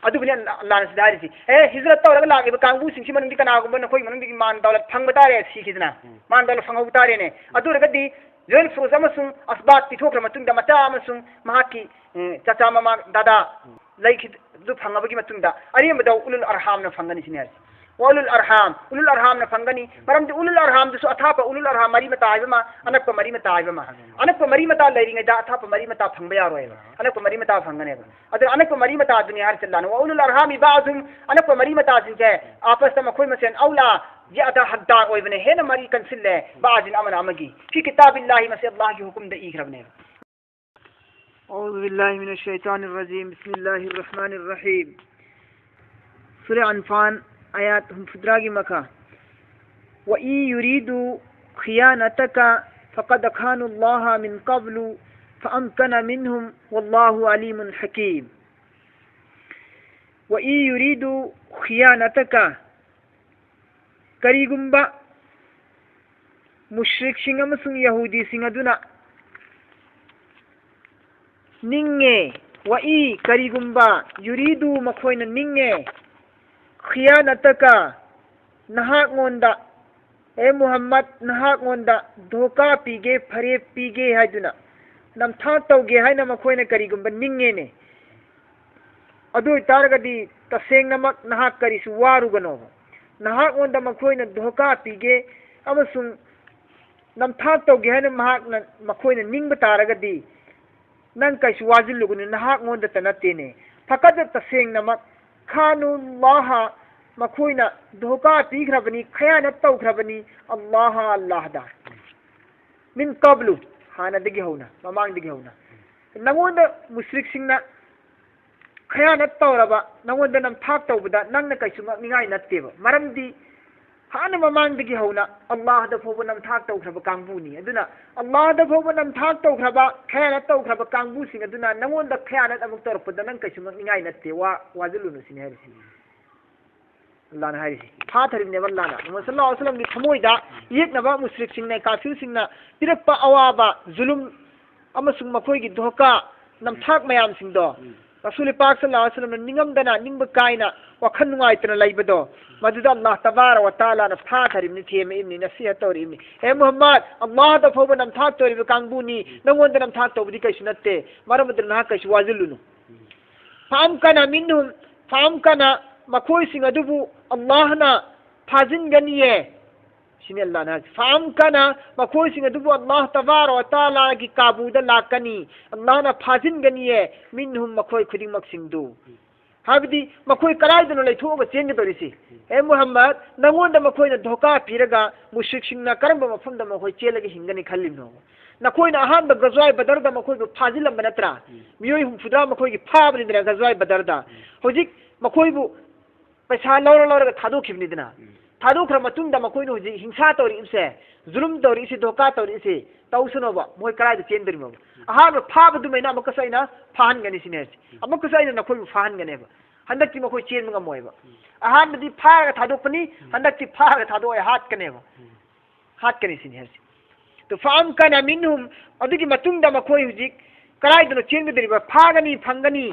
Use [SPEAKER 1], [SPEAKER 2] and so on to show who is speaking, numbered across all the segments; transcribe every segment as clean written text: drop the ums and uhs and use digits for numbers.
[SPEAKER 1] अदुबने अल्लाह सिदारिसी हिजरत तौरग लागिबा कांगबु सिंगसि मनंगि कनागुंबा नखोय मनंगि मान दौलत फंगबा तारे सिखिदना मान दौलत फंगबु तारेने अदुरगदि जोल फ्रोज अमसुंग असबात पिथोख्र मतुंगदा मचा अमसुंग महाकी चाचा मामा दादा लैखि दु फंगबगी मतुंगदा अरियमदा उलुल अरहाम न फंगनि सिने उलुल अरहाम न फंगनी मरम उलुल अरहाम दुसु अथाप उलुल अरहाम मरी मता आइबमा अनक मरी मता आइबमा अनक मरी मता लैरिङैदा अथाप मरी मता फंगबा यारोयबा अनक मरी मता फंगनेबा अदर अनक मरी मता दुनिया हर चल्लान व उलुल अरहाम बाजुम अनक मरी मता जिंजे आपस में मखोय मसेन औला ज्यादा हकदार ओइबने हेन मरी कंसिल्ले बाजिन अमन अमगी फी किताबिल्लाहि मसे अल्लाह की हुक्म द इखरबने औज़ु बिल्लाहि मिनश शैतानिर रजीम बिस्मिल्लाहिर रहमानिर रहीम सूरह अनफाल आयात हम फुद्रागी मका व ई युरीदु खियानतका फक़द खानुल्लाह मिन क़ब्लु फअमकन मिनहुम वल्लाहु अलीमुन हकीम व ई युरीदु खियानतका करीगुंबा मुश्रिक सिंह अमसुंग यहूदी सिंह अदुना निंगे व ई करीगुंबा युरीदु मखोयना निंगे खियानतका नहागोंदा ए मुहम्मद नहागोंदा धोखा पीगे फरे पीगे हाइदुना नमथा तौगे हाइना मखोयना करीगुंबा निंगेने अदु तारगदी तसेंगनमक नहाक करिसु वारुगनो नहागोंदा मखोयना धोखा पीगे अमसुंग नमथा तौगे हाइना महाकना मखोयना निंगबा तारगदी नंग कैसु वाजिलुगुने नहागोंदा तनतेने फकद तसेंगनमक खानुल्लाह मखोयना धोखा पीख्रबनी खयानत तौख्रबनी अल्लाह अल्लाहदा मिन कब्लु हानदगी हौना ममांगदगी हौना नंगोंद मुश्रिक सिंगना खयानत तौरबा नंगोंद नमथाक तौबदा नंगना कैसु निगाय नत्तेबा मरमदी हाना ममांगदगी हौना अल्लाहदा फोबा नमथाक तौख्रबा कांगबुनी अदुना अल्लाहदा फोबा नमथाक तौख्रबा खयानत तौख्रबा कांगबु सिंग अदुना नंगोंद खयानत अमुक तौरपदा नंग कैसु निगाय नत्ते वाजिलुनु सिने हरिसि अल्लाह ने हरिसि फाथरिने वल्लाना मुहम्मद सल्लल्लाहु अलैहि वसल्लम की थमोइदा येकनबा मुश्रिक सिंगने काफिर सिंगना पिरप्पा अवाबा जुलुम अमसुंग मखोइगी धोखा नमथाक मयाम सिंगदो रसूल पाक सल्लल्लाहु अलैहि वसल्लम निंगमदना निंगब कायना वखन नुगाइतना लैबदो मदुदा अल्लाह तबारक व तआला न फाथरिने थेमे इमनि नसीहत तौरिमनि हे मुहम्मद अल्लाह द फोबा नमथाक तौरिबा कांगबुनी नंगोंद नमथाक तौबदी कैसु नत्ते मरमद ना कैसु वाजिलुनु फामकना मिनहुम फामकना मखोय सिंग अदुबु अल्लाहना फाजिनगनिये सिने अल्लाह ना फामकना मखोय सिंग अदुबु अल्लाह तबारक व तआला की काबूदा लाकनी अल्लाह ना फाजिनगनिये मिनहुम मखोय खुदिमक सिंगदु हाबदी मखोय कराइदनो लैथोगा चेंगदोरिसि हे मुहम्मद नंगोंद मखोयना धोखा पीरगा मुश्रिक सिंगना करंब मफमदा मखोय चेलगे हिंगनी खल्लिनो नखोयना अहान गजवाय बदरदा मखोयबु फाजिलम नत्रा मियोय हुफुदा मखोयगी फाबनिदरा गजवाय बदरदा होजिक मखोयबु पैसा लौरगा थादोखिबनिदना थादोखरा मतुंगदा मखोयना होजिक हिंसा तौरी इसे जुलुम तौरी इसे धोखा तौरी इसे तौसनोबा मोय कराइदा चेंदरिमो अहान फाबदुमैना अमकसैना फाहनगनि सिने अमकसैना नखोयबु फाहनगनेबा हंदक्ति मखोय चेंबगा मोयबा अहानबदी फागा थादोकपनि हंदक्ति फागा थादोय हातकनेबा हातकनि सिने तो फाम कना मिनहुम अदुगी मतुंगदा मखोय हुजिक कराइदनो चेंगदरिबा फागनी फंगनी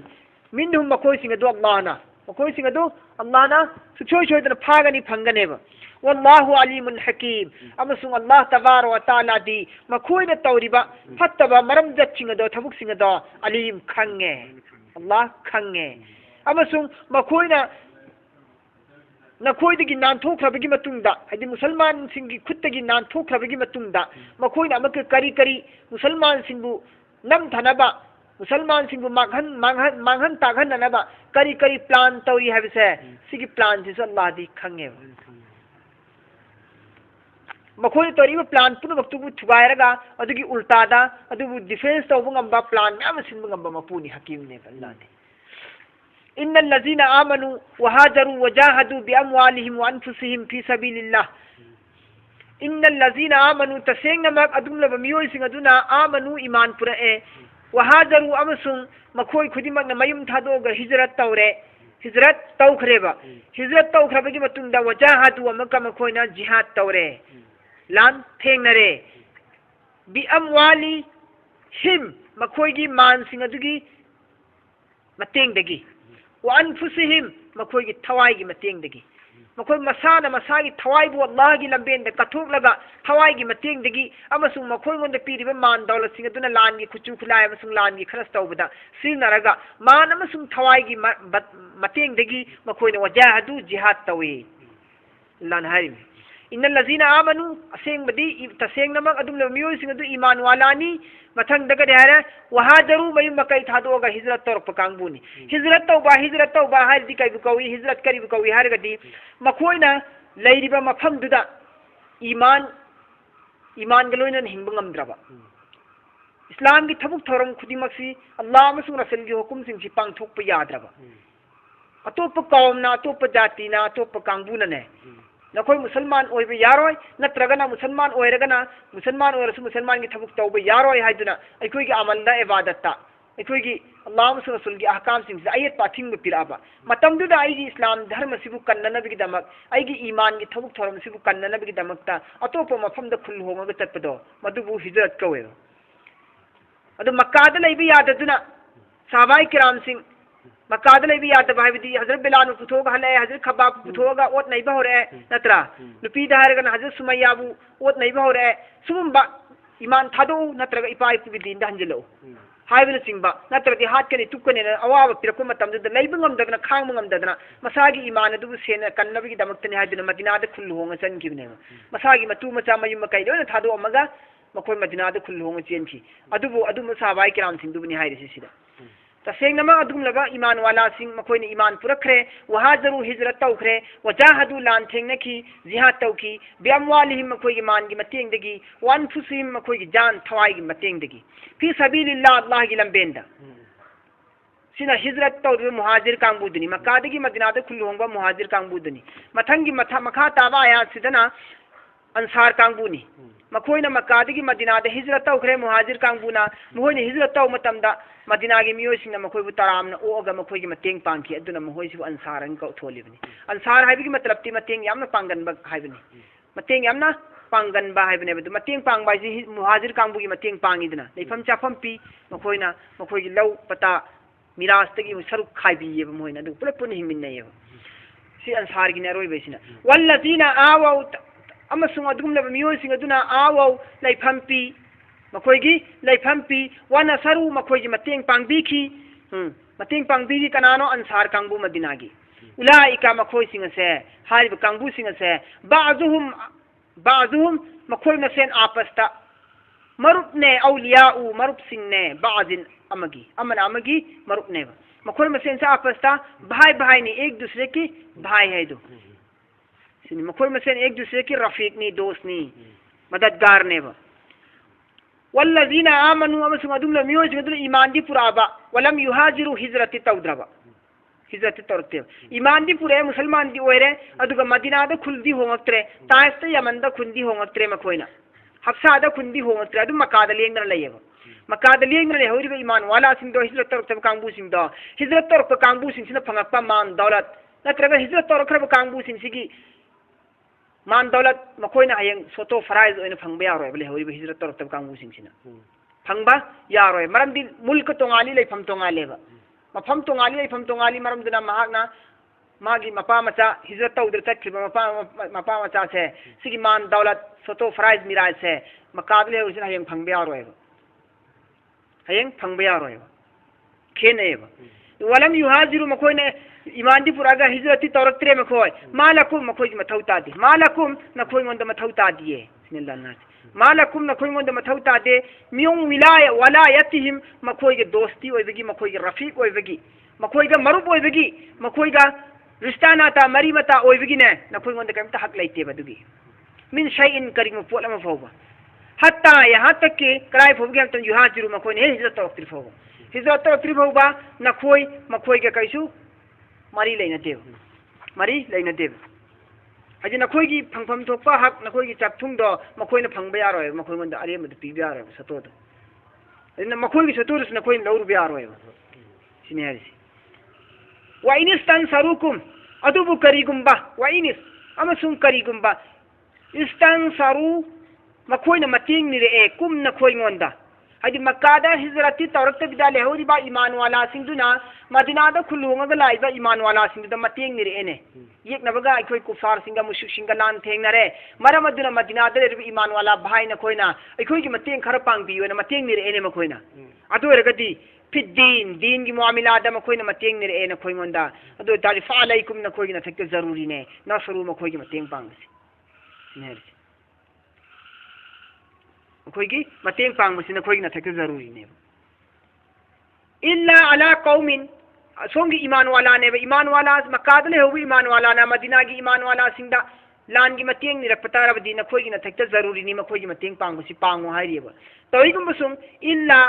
[SPEAKER 1] मिनहुम मखोय सिंगदो अल्लाहना मखोय सिंगदो अल्लाहना सुचोय छोयदना फागनी फंगनेबा वल्लाहु अलीमुन हकीम अमसुंग अल्लाह तबारक व तआला दी मखोयना तौरिबा फत्तबा मरम जच्चिंगदो थबुक सिंगदो अलीम खंगे अल्लाह खंगे अमसुंग मखोयना नखोयदगी नानथोख्रबगी मतुंगदा हाइदि मुसलमान सिंगी खुत्तगी नानथोख्रबगी मतुंगदा मखोयना अमक करी करी मुसलमान सिंगु नमथनबा मुसलमान सिंगु मांगहन तागहननबा करी करी प्लान तौरी हाबिसे सिगी प्लान सिसु अल्लाह दी खंगे मखोय तौरीबा प्लान पुनमक्तुबु थुगायरगा अदुगी उल्टादा अदुबु डिफेंस तौबु ngamba प्लान मैम सिनबु ngamba मपुनी हकीम ने अल्लाह ने इन्नल लजीना आमनु वहाजरू वजाहदू बिअमवालिहिम व अनफुसिहिम फी सबीलिल्लाह इन्नल लजीना आमनु तसेंगनमक अदुमलब मियोयसिंग अदुना आमनु ईमान पुरए वहाजरू अमसुंग मखोय खुदिमकना मयुम थादोगा हिजरत तौरे हिजरत तौखरेबा हिजरत तौखरबगी मतुंगदा वजाहदू अमका मखोयना जिहाद तौरे लान थेंगनरे बिअमवालिहिम मखोयगी मानसिंग अदुगी मतेंगदगी वा अनफुसिहिम मखोइगी थवाइगी मतेंगदगी मखोइ मसाना मसागी थवाइबु अल्लाहगी लंबेंदा कथोक्लगा थवाइगी मतेंगदगी अमसुंग मखोइगोंदा पीरिबा मान दौलत सिंग अदुना लानगी खुचु खुलाय अमसुंग लानगी खरस तौबदा सिरनरगा मान अमसुंग थवाइगी मतेंगदगी मखोइना वजाहदु जिहाद तवे लान हारिम इन लजीना आमनु असेंगबदी तसेंगनमक अदुम मियोइसिंग अदु ईमान वालानी मथंग दगदे हारे वहाजरु मयु मकई थादोगा हिजरत तौरप कांगबुनी हिजरत तौबा हारिदि कइबु कवी हिजरत करिबु कवी हारगदी मखोइना लैरिबा मफमदुदा ईमान गलोइना हिंबा ngamद्रबा इस्लाम की थबुक थोरम खुदिमक्सी अल्लाह अमसुंग रसूल की हुकुम सिंग पांगथोकप याद्रबा अतोप कौमना अतोप जातिना अतोप कांगबुनने नखोई मुसलमान ओइबे यारोय नत्रगना मुसलमान ओइरगना मुसलमान ओइरसु मुसलमान की थबुक तौबे यारोय हाइदुना अखोई की अमलदा इबादतता अखोई की अल्लाह रसूल की अहकाम सिंग आयत पाथिंग पिराबा मतमदुदा आइगी इस्लाम धर्म सिबु कन्ननबगी दमक आइगी ईमान की थबुक थोरम सिबु कन्ननबगी दमकता अतोप मफमदा खुल होंगा चटपदो मदुबु हिजरत कवे अदु मक्कादा लैबे याददुना सहाबाई किराम सिंह मक्कादा लैबे यादबा हाइबदी हजरत बिलाल पुथोगा हले हजरत खब्बाब पुथोगा ओत नैबा होरे नत्रा नुपीदा हारगना हजरत सुमैयाबु ओत नैबा होरे सुबुंबा ईमान थादो नत्रगा इपा इपुगी दीनदा हंजिलो हाइबना सिंबा नत्रदी हातकने तुक्कने अवाब पिरको मतमदुदा लैबा ngamdagna खांगबा ngamdagna मसागी ईमान अदुबु सेना कन्नबगी दमक्तने हाइदुना मदीनादा खुल होंगा चनकिबने मसागी मतु मचा मयुम मकै लोना थादो अमगा मखोय मदीनादा खुल होंगा चेनखी अदुबु अदुम सहाबाई किराम सिंदुबनी हाइरिसि सिदा तसेंगनमा अदुमलबा ईमान वाला सिंह मखोयने ईमान पुरखरे वहाजरु हिजरत तौखरे वजाहदु लान थेंगनकी जिहाद तौकी बिअमवालिहिम मखोयगी मानगी मतेंगदगी वन फुसिहिम मखोयगी जान थवाइगी मतेंगदगी फी सबीलिल्लाह अल्लाहगी लंबेंदा सिना हिजरत तौदबे मुहाजिर कांगबुदनी मक्कादगी मदीनादा खुल होंगबा मुहाजिर कांगबुदनी मथंगी मखा ताबा आयात सिदना अंसार कांगबुनी मखोयना मक्कादगी मदीनादा हिजरत तौखरे मुहाजिर कांगबुना मखोयने हिजरत तौ मतमदा मदीनागी मियोसिंगना मखोयबु तरामना ओगा मखोयगी मतेंग पांखी अदुना मखोयसिबु अंसार अन कौथोलिबनी अंसार हाइबिगी मतलबती मतेंग यामना पांगनबा हाइबनी मतेंग यामना पांगनबा हाइबने बदु मतेंग पांगबा जि मुहाजिर कांगबुगी मतेंग पांगीदना लेफम चाफम पी मखोयना मखोयगी लौ पता मिरास्तगी सरुक खाइबियेबा मोयना अदु पुलप पुन हिमिन्नयेबा सि अंसारगी नरोइबेसिना वल्लजीना आवाउ अमसुंग अदुगुमलबा मियोसिंग अदुना आवाउ लेफम पी मखोयगी लेफम पी वनसरु मखोयगी मतेंग पांगबीखी मतेंग पांगबीगी कनानो अंसार कांगबु मदीनागी उलाइका मखोय सिंगसे हारिब कांगबु सिंगसे बाजुहुम मखोय मसेन आपस्ता मरुपने औलियाउ मरुप सिंगने बाजिन अमगी अमना अमगी मरुपने मखोय मसेन से आपस्ता भाई भाई ने एक दूसरे की भाई है दो सिनी मखोय मसेन एक दूसरे की रफीक नी दोस्त नी मददगार ने वल्लजीना आमनु अमसुंग अदुमला मियोज गदुल ईमान दी पुराबा वलम युहाजिरु हिजरति तौद्रबा हिजरति तौरते ईमान दी पुरे मुसलमान दी ओइरे अदुगा मदीनादा खुलदी होंगत्रे ताइफ्ता यमनदा खुंदी होंगत्रे मखोयना हफ्सादा खुंदी होंगत्रे अदु मकादा लेंगना लयेबा मकादा लेंगना ले होरिबा ईमान वाला सिंग दो हिजरत तौरते कांगबु सिंग दो हिजरत तौरते कांगबु सिंग सिना फंगकपा मान दौलत नत्रगा हिजरत तौरखरबा कांगबु सिंग सिगी मान दौलत मखोयना हयंग सोतो फराइज ओइना फंगबा यारोय बले होरिबा हिजरत तौरते कांगबु सिंग सिना फंगबा यारोय मरमदि मुल्क तोंगाली लेफम तोंगालेबा मफम तोंगाली लेफम तोंगाली मरमदुना महागना मागी मपा मचा हिजरत तौदर चटखिबा मपा मचा से सिगी मान दौलत सोतो फराइज मिराज से मकादले उसिना हयंग फंगबा यारोय हयंग फंगबा यारोय खेनेबा वलम युहाजिरु मखोयने ईमान दी पुरागा हिजरती तौरत्रे मखोय मालकुम मखोय मथौतादी मालकुम नखोय गोंद मथौतादिये सिनल्लाह मालकुम नखोय गोंद मथौतादे मियोंग विलाय वलायतिहिम मखोय के दोस्ती ओइबगी मखोय के रफीक ओइबगी मखोय का मरुप ओइबगी मखोय का रिश्ता नाता मरी मता ओइबगी ने नखोय गोंद कमता हक लैते बदुगी मिन शैइन करिम पोलम फोबा हत्ता यहां तक के कराय फोबगे हम युहाजिरु मखोय ने हिजरत तौरत्रि फोबा हिजरत तौरत्रि फोबा नखोय मखोय के कैसु मरी लेना देव अजे नखोयगी फंगफम थोपा हक नखोयगी चापथुंगदो मखोयना फंगबा यारोय मखोयगोंदा अरेमद पीबा यारोय सतोद अदना मखोयगी सतोरस नखोयना लौरुबा यारोय सिने हारिसि वा इनिस्तान सरुकुम अदुबु करिगुंबा वा इनिस अमसुंग करिगुंबा इस्तान सरू मखोयना मतेंग निरे कुम नखोयगोंदा hadi Makkada hijrati tawrak bida lehuri ba iman wala singduna Madina da khulunga lai ba iman wala singda mateng ni ene yek na baga akhoi kufar singa mushrik singa lan thengnare maram aduna Madina da re iman wala bhai na khoina akhoi gi mateng khara pang bi na mateng ni ene ma khoina adu regati fiddin din gi muamila da ma khoina mateng ni ene khoi ngonda adu tari fa alaikum na khoi na thekte zaruri ne nasru ma khoi gi mateng pang ne खोगी मतेंग पांग मसिना खोगी ना थके जरूरी ने इल्ला अला कौमिन सोंगी ईमान वाला ने ईमान वाला मक्कादले हो ईमान वाला ना मदीना की ईमान वाला सिंदा लान की मतेंग नि रखपता रबदी ना खोगी ना थके जरूरी नि मखोगी मतेंग पांग मसि पांगो हारिबा तोइगुम बसुम इल्ला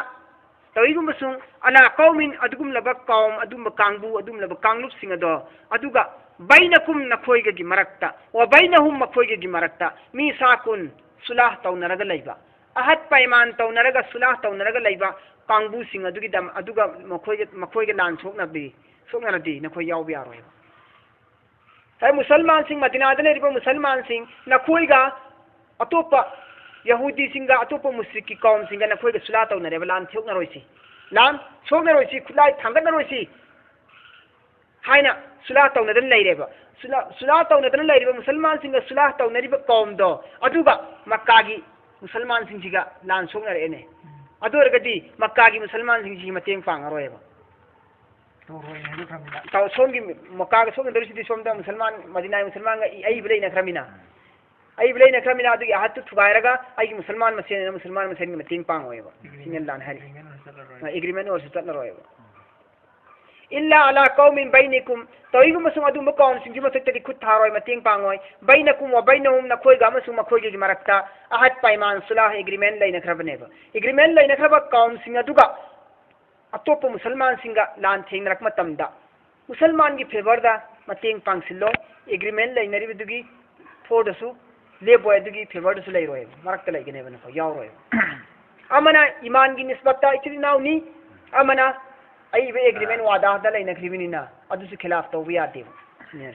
[SPEAKER 1] तोइगुम बसुम अला कौमिन अदुगुम लब कौम अदुम कांगबु अदुम लब कांगलुप सिंगा दो अदुगा बैनकुम ना खोगी की मरक्ता व बैनहुम मखोगी की मरक्ता मीसाकुन सुलाह तौनरग लैबा ahad paiman tawnaraga sulah tawnaraga laiba kangbu sing adugi dam aduga makhoi ge nan sokna bi sokna di na khoi yaw bi aro hai musalman sing madina da le riba musalman sing na khoi ga atopa yahudi singa atopa musriki kaum singa na khoi ge sulah tawnare lan sokna roisi lan sokna roisi khulai thangga na roisi haina sulah tawnadan laireba sulah tawnadan laireba musalman singa sulah tawnari ba kaum do aduga makka gi मुसलमान सिंह जिगा लान सोंगना रे ने अदोर गति मक्का की मुसलमान सिंह जी मतेंग पांग रोएबा तो रोए ने खमिना तो सोंगी मक्का के सोंग दरसिदी सोमदा मुसलमान मदीना मुसलमान गा आई बले न खमिना अदुगी हाथ थुगायरगा आई मुसलमान मसेन मतेंग पांग रोएबा सिंगल लान हरि एग्रीमेंट और सतन रोएबा इल्ला अला कौमिन बैनिकुम तोइगु मसुम अदुम कौम सिंह जी मथक्तदि खुद थारोय मतेंग पांगोय बैनकुम व बैनहुम नखोय गा मसुम मखोय gi marakta ahad paiman sulah agreement laina khrabaneba agreement laina khraba कौम सिंह अदुगा अतोप मुसलमान सिंगा लान थेंगरक मतमदा मुसलमान की फेवर दा मतेंग पांगसिलो agreement laina रिबदुगी फोडसु लेबोय दुगी फेवर दसु लैरोय marakta लाइगने बन को यावरोय amana iman gi nisbata इचि नाउनी amana आई वे एग्रीमेंट वादा दा लेना खरिबिना अदुसु खिलाफ तो भी आते हो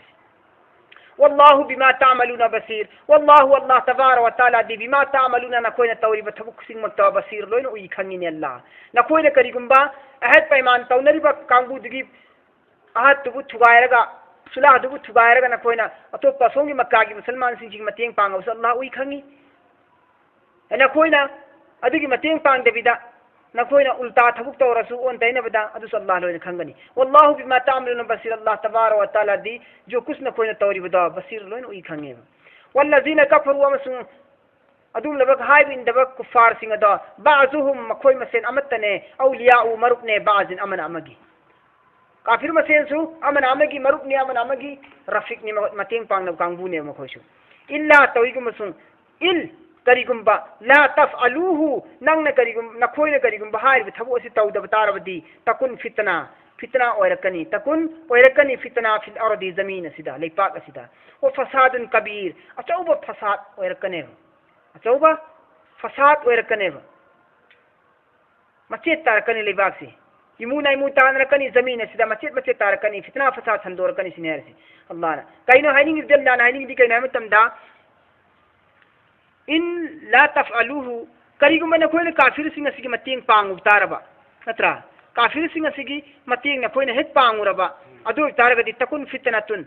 [SPEAKER 1] वल्लाहु बिमा तामलुना बसीर वल्लाहु अल्लाह तबारक व तआला दि बिमा तामलुना न कोई न तौरी बथबुक सिंग मत बसीर लोइन उई खंगिने अल्लाह न कोई न करिगुंबा अहद पैमान तौनरी बा कांगबु दिगी अहद तुबु थुगायरगा सुलाह दुबु थुगायरगा न कोई न अतो पसोंगी मक्का की मुसलमान सिंह जी मतेंग पांगो अल्लाह उई खंगी न कोई न अदुगी मतेंग पांग देबिदा नखोइना उल्टा थबुक तौरसु ओन तैनबदा अदु अल्लाह लोइन खंगनी वल्लाहु बिमा तामलुना बसीर अल्लाह तबारक व तआला दी जो कुछ नखोइना तौरिबदा बसीर लोइन उई खंगे वल्लजीना कफरु वमसु अदुम लबक हाइब इन दबक कुफार सिंगदा बाजुहुम मखोइ मसेन अमतने औलियाउ मरुकने बाजिन अमन अमगी काफिर मसेन सु अमन अमगी मरुकने अमन अमगी रफिकने मतेंग पांगन कांगबुने मखोइसु इल्ला तौइगुमसु इल करिगुंबा ला तफअलूहु नंगना करिगुम नखोइना करिगुंबा हाइब थबो सि तौदब तारबदी तकुन फितना ओइरकनी फितना फिल अर्दी जमीन सिदा लेपाक सिदा ओ फसादुन कबीर अचौबा फसाद ओइरकने अचौबा फसाद ओइरकने मचेत तारकनी लेबाक से इमुना इमु तानरकनी जमीन सिदा मचेत तारकनी फितना फसाद संदोरकनी सिनेर से अल्लाह कइनो हाइनिंग जल्ला हाइनिंग दि कइना मतमदा इन ला तफअलूहु करिगुम नखोइना काफिर सिंग सिगी मतेंग पांग उतारबा नत्रा काफिर सिंग सिगी मतेंग नखोइना हेत पांगुरबा अदु तारगदि तकुन फितनतुन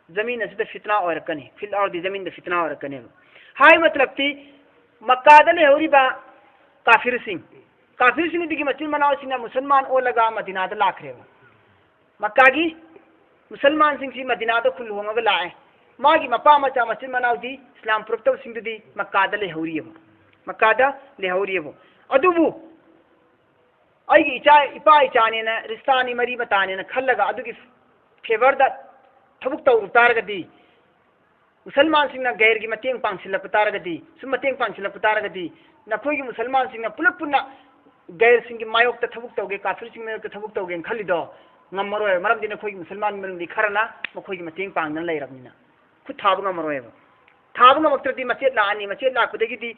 [SPEAKER 1] जमीन सिदा फितना औरकनी फिल अर्दी जमीन द फितना औरकनी हाय मतलब थी मक्का दले होरिबा काफिर सिंग दिगी मचिन मनाव सिंग मुसलमान ओ लगा मदीना द लाखरेबा मक्का की मुसलमान सिंग सी मदीना द खुल होंगा लाए मागी मपा मचा मचिन मनाव दी इस्लाम प्रोक्तव सिंह दी मक्का द ले होरियबो अदुबु आई इपा इचाने न रिस्तानी मरी बताने न खल्लगा अदुगी फेवर द थबुक तौ तारगदी मुसलमान सिंह न गैर की मतेंग पांगसिलप तारगदी सुम मतेंग पांगसिलप तारगदी नखोई मुसलमान सिंह न पुलप पुना गैर सिंह की मायोक त थबुक तौगे काफिर सिंह में थबुक तौगे खलिदो ngamaroy maram dina khoi musalman maram di kharana makhoi gi mateng pang nan lairabnina khu thabu ngamaroy thabu ngamaktrati machet la kudagi di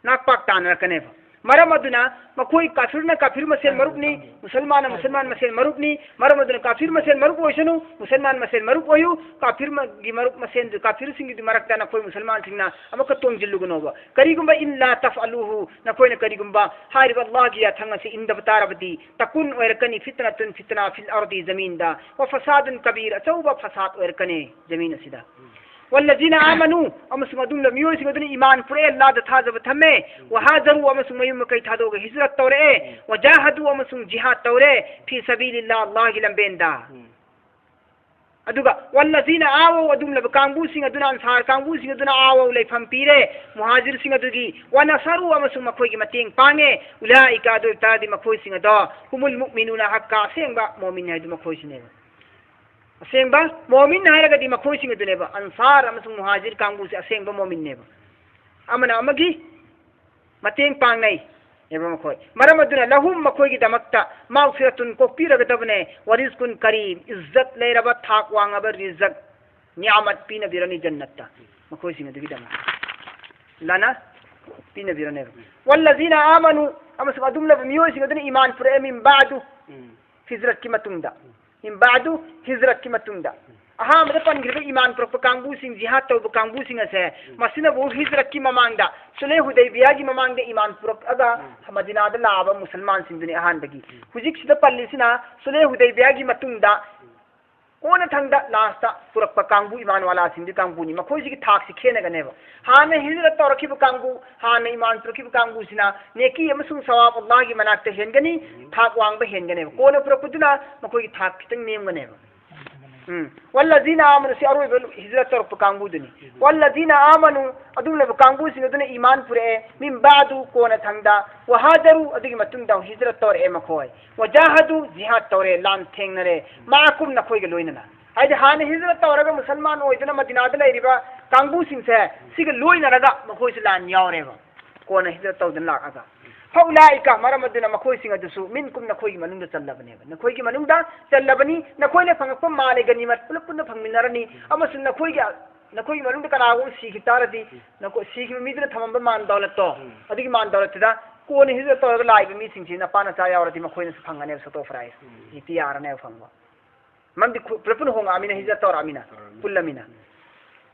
[SPEAKER 1] nak pak tan rakane मरम अदुना मखोई काफिरना काफिर मसेन मरुपनी मुसलमान मुसलमान मसेन मरुपनी मरम अदुना काफिर मसेन मरुप ओइसनु मुसलमान मसेन मरुप ओयु काफिर गी मरुप मसेन काफिर सिंगी दि मरकता ना कोई मुसलमान सिंगना अमक तोंजिल्लुगनोबा करिगुंबा इल्ला तफअलुहु ना कोई ना करिगुंबा हारिब अल्लाह गी अथंग से इंद बतारबदी तकुन ओरकनी फितनतुन फितना फिल अर्दी जमीन दा व फसादुन कबीर अचौबा फसाद ओरकने जमीन असिदा والذين آمنوا أمسك أدوم لم يوسك أدون إيمان فرئ الله دثاز بثمه وهاجروا أمسك ميوم كي تهدوه هجرة تورئ وجاهدوا أمسك جهاد تورئ في سبيل الله الله لم بيندا أدوغا والذين آووا أدوم لبكانبوسين أدون أنصار كانبوسين أدون آووا ليفهم بيره مهاجر سين أدوغي ونصروا أمسك مكوي متين بانه أولئك أدو تادي مكوي سين أدو هم المؤمنون حقا سينبا مؤمن هيدو مكوي سين असेंबा मोमिन हायरगदी मखोइसिंग दुनेबा अंसार अमसुंग मुहाजिर कांगबु से असेंबा मोमिन नेबा अमना अमगी मतेंग पांगनाई एबा मखोय मरम अदुना लहुम मखोयगी दमक्ता मागफिरतुन कोपिरगदबने वरिजकुन करीम इज्जत लेरबा थाक वांगबा रिजक नियामत पीना बिरनी जन्नतता मखोइसिंग दुगी दम लाना पीना बिरने वल्लजीना आमनु अमसुंग अदुम लब मियोइसिंग दुने ईमान पुरे मिन बादु हिजरत की मतुंगदा इन बादु हिजरत की मतुंदा अहा मद पनगिरबा ईमान प्रोप कांगबु सिंग जिहाद तौब कांगबु सिंग असे मसिना बो हिजरत की ममांगदा सुले हुदैबिया की ममांगदा ईमान प्रोप अगा मदीना दा लाबा मुसलमान सिंग दुने अहान दगी हुजिक सिदा पल्लिसिना सुले हुदैबिया की मतुंदा कोन थंगदा लास्ता पुरप कांगबु ईमान वाला सिंग दि कांगबु नि मखोइ सिगी थाक सि खेनगनेबा हाने हिजरत तौरखिब कांगबु हाने ईमान प्रोखिब कांगबु सिना नेकी अमसुंग सवाब अल्लाह की मनाक्ते हेनगनी थाक वांगबा हेनगनेबा कोन पुरपुदुना मखोइ थाक खितंग नेमगनेबा वल्लजीना आमनु से अरुब हिजरत तौरप कांगबु दुनि वल्लजीना आमनु अदुम लब कांगबु सिंग दुने ईमान पुरे मिन बादु कोन थंगदा वहाजरु अदुगी मतुंगदा हिजरत तौर ए मखोय वजाहदु जिहाद तौरे लान थेंगनरे माकुम नखोइग लोइनना हाइदे हाने हिजरत तौरगा मुसलमान ओइदना मदीनादा लेरिबा कांगबु सिंग से सिग लोइनरगा मखोइस लान यावरेबा कोन हिजरत तौदन लागा फौलाइका मरमदुना मखोइ सिंग अदुसु मिनकुम नखोइगी मनुंगदा चल्लबनेबा नखोइगी मनुंगदा चल्लबनी नखोइने फंगप माले गनीमत पुलप पुन फंगमिनरनी अमसु नखोइगी मनुंगदा कनागु सीखि तारदी नको सीखि मिदना थमंबा मान दौलत तो अदिगी मान दौलतदा कोन हिजरत तौरगा लाइबा मी सिंगसि नपाना चा यावरदी मखोइने फंगने सतो फ्राइस इति यारने फंगबा मंदी पुलपुन होंगा आमिना हिजरत तौर आमिना पुल्लमिना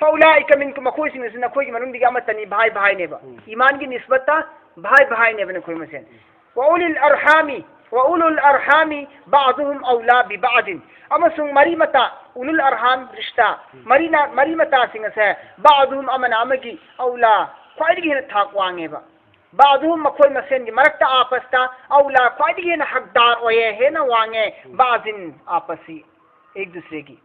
[SPEAKER 1] फौलाइका मिनकुम मखोइ सिंग से नखोइगी मनुंगदी अमतनी भाई भाई नेबा ईमान की निस्बत भाई भाई ने बने कोई मसेन वउलुल अरहामी बादुहुम औला बिबादिन अमसुंग मरीमता उलुल अरहाम रिश्ता मरीमता सिंग से बादुहुम अमना अमगी औला ख्वाइदगी हेन थाक वांगेबा बादुहुम मखोय मसेन की मरकता आपसता औला ख्वाइदगी हेन हकदार ओये हेन वांगे बाजिन आपसी एक दूसरे की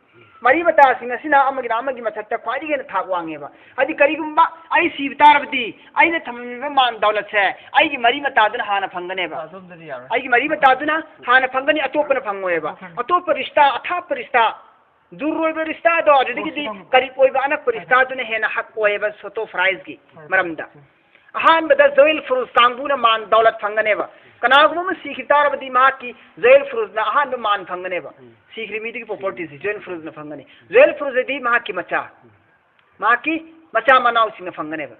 [SPEAKER 1] मरीमता सिंगसिना अमगिना अमगी मथक्ता ख्वाइदगी हेन थाक वांगेबा अदि करिगुंबा आई सीबतारबदी आइने थममिबा मान दौलत से आइगी मरीमतादुना हाना फंगनेबा आइगी मरीमतादुना हाना फंगनी अतोपना फंगोएबा अतोप रिश्ता अथाप रिश्ता दुरोइबा रिश्ता दो अदगी करीब ओइबा अनक रिश्तादुना हेना हक ओएबा सोतो फ्राइज की मरमदा अहान बदा ज़ोइल फुरुज कांगबुना मान दौलत फंगनेबा कनागुम सीखितारबदी मा की ज़ोइल फुरुज ना अहान मान फंगनेबा सीखरी मीदी की प्रॉपर्टी से ज़ोइल फुरुज ना फंगने ज़ोइल फुरुज दी मा की मचा मनाउ सिंग फंगनेबा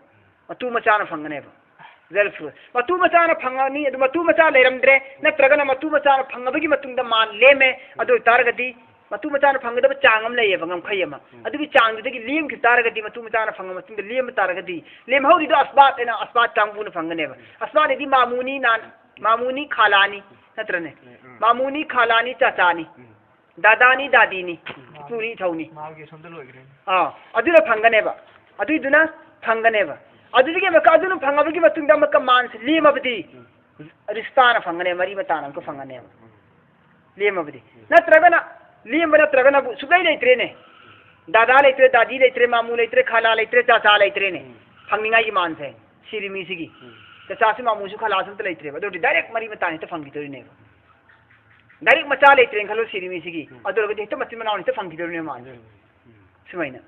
[SPEAKER 1] मतु मचा ना फंगनेबा ज़ोइल फुरुज मतु मचा ना फंगनी अदु मतु मचा लेरमद्रे नत्रगना मतु मचा ना फंगबगी मतुंगदा मान लेमे अदु तारगदी मतु मचा ना फंगदब चांगम लेयेबा ngam अदुगी चांगदगी लेम की तारगदी मतु मचा ना फंग मतुंगदा लेम तारगदी लेम हौदी दो अस्बात एना अस्बात चांगबुना फंगनेबा अस्बात दी मामूनी खालानी नत्रने मामूनी खालानी चाचानी दादानी दादीनी पूरी थौनी अदुना फंगनेबा अदुइदुना फंगनेबा अदुदिगे मका अदुना फंगबगी मतुंगदा मका मानस लेमबदी रिश्ताना फंगने मरी मताना को फंगनेबा लेमबदी नत्रगना लेम नत्रगना सुगै लेत्रेने दादा लेत्रे दादी लेत्रे मामू लेत्रे खाला लेत्रे चाचा लेत्रेने फंगनिंगाई मानसे सिरिमी सिगी चाचा मामू सु खाला सम लेत्रेबा दो डायरेक्ट मरी मतानी त फंगितोरिनेबा डायरेक्ट मचा लेत्रेन खलो सिरिमी सिगी अदुरगदि त मति मनाउनि त फंगितोरिने मान सुमाइना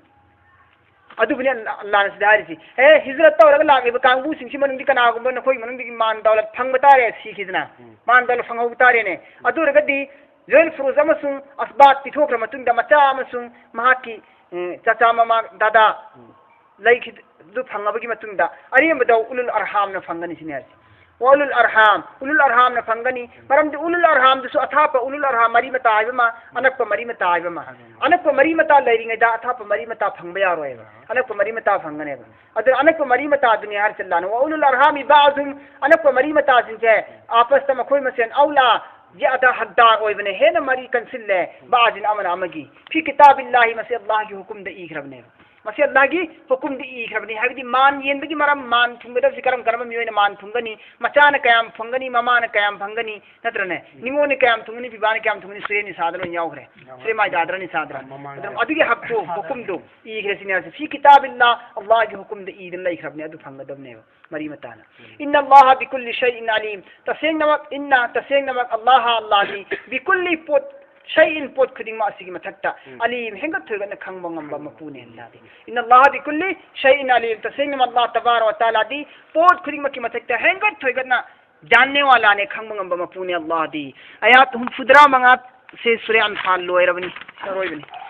[SPEAKER 1] अदुबनि अल्लाह ने सिदारिसी ए हिजरत तौरग लागिबा कांगबु सिंगसि मनुंगदि कनागुंबा नखोइ मनुंगदि मान दौलत फंगबा तारे सीखिदना मान दौलत फंगहौ तारेने अदुरगदि ज़ोइल फुरुज अमसुंग अस्बात पिथोख्र मतुंगदा मचा अमसुंग महाकी चाचा मामा दादा लैखि दु फंगबगी मतुंगदा अरियमदा उलुल अरहाम न फंगनि Sinner ulul arham na phangani maram de ulul arham du athapa ulul arham mari mata aibama anakpa mari mata aibama anakpa mari mata leiringa da athapa mari mata phangba yaroeba anakpa mari mata phangane ba adu anakpa mari mata duni har challana wa ulul arhami ba'dhum anakpa mari mata jinje apas ta makhoi masen aula ज्यादा हकदार ओइबने हेन मरी कंसिल्ले बाजिन अमन अमगी फी किताबिल्लाहि मसे अल्लाह की हुकुम the इखरबने मसे अल्लाह की हुकुम the इखरबने हाबिदि मान येनबगी मरम मान थुंगदब सिकरम करम मियोइन मान थुंगनी मचान कयाम फंगनी ममान कयाम फंगनी नत्रने निमोन कयाम थुंगनी बिबान कयाम थुंगनी सुरेनि सादरो यावखरे सुरे माय दादरनि सादरा अदुगे हक्को हुकुम दो इखरसिने फी किताबिल्लाह अल्लाह की हुकुम द ईदन ला इखरबने अदु फंगदबने मरी मताना इन्ना अल्लाह बिकुल्लि शैइन अलीम तसेंग नमक अल्लाह अल्लाह बिकुल्लि पोत शैइन पोत खुदिंग मा सिगी मथक्ता अलीम हेंगा थुगन खंगबा ngamba mapune अल्लाह इन्ना अल्लाह बिकुल्लि शैइन अलीम तसेंग नम अल्लाह तबारक व तआला दी पोत खुदिंग मा की मथक्ता हेंगा थुगन जानने वाला ने खंगबा ngamba mapune अल्लाह दी आयात हम फुदरा मंगा से सूर्य अनफाल लोयरबनी सरोयबनी